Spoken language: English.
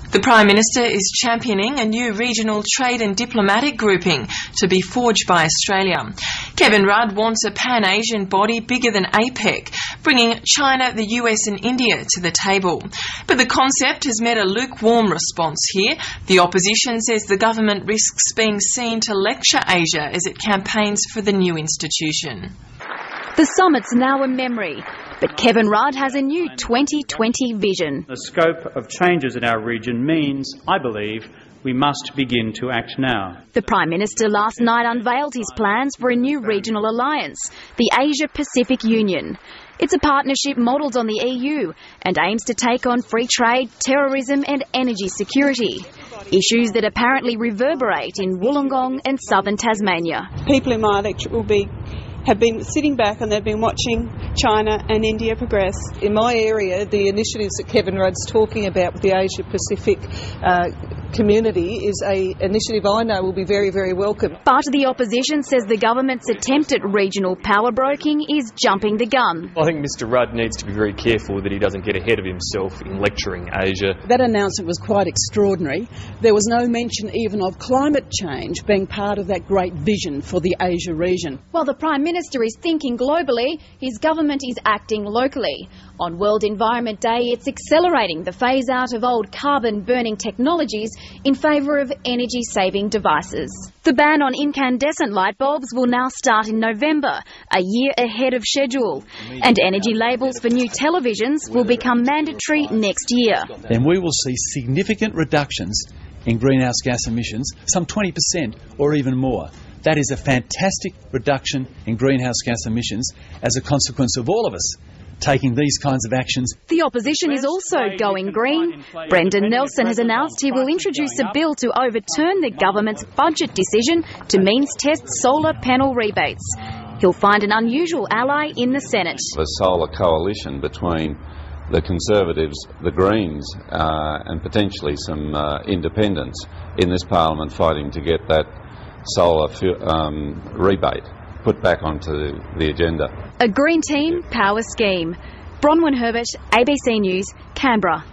The Prime Minister is championing a new regional trade and diplomatic grouping to be forged by Australia. Kevin Rudd wants a Pan-Asian body bigger than APEC, bringing China, the US and India to the table. But the concept has met a lukewarm response here. The opposition says the government risks being seen to lecture Asia as it campaigns for the new institution. The summit's now a memory, but Kevin Rudd has a new 2020 vision. The scope of changes in our region means, I believe, we must begin to act now. The Prime Minister last night unveiled his plans for a new regional alliance, the Asia-Pacific Union. It's a partnership modelled on the EU and aims to take on free trade, terrorism and energy security, issues that apparently reverberate in Wollongong and southern Tasmania. People in my electorate have been sitting back and they've been watching China and India progress. In my area, the initiatives that Kevin Rudd's talking about with the Asia-Pacific community is an initiative I know will be very, very welcome. Part of the opposition says the government's attempt at regional power broking is jumping the gun. I think Mr Rudd needs to be very careful that he doesn't get ahead of himself in lecturing Asia. That announcement was quite extraordinary. There was no mention even of climate change being part of that great vision for the Asia region. While the Prime Minister is thinking globally, his government is acting locally. On World Environment Day, it's accelerating the phase-out of old carbon-burning technologies in favour of energy-saving devices. The ban on incandescent light bulbs will now start in November, a year ahead of schedule. And energy labels for new televisions will become mandatory next year. Then we will see significant reductions in greenhouse gas emissions, some 20% or even more. That is a fantastic reduction in greenhouse gas emissions as a consequence of all of us taking these kinds of actions. The opposition is also going green. Brendan Nelson has announced he will introduce a bill to overturn the government's budget decision to means test solar panel rebates. He'll find an unusual ally in the Senate. A solar coalition between the Conservatives, the Greens and potentially some independents in this parliament fighting to get that solar rebate put back onto the agenda. A Green Team power scheme. Bronwyn Herbert, ABC News, Canberra.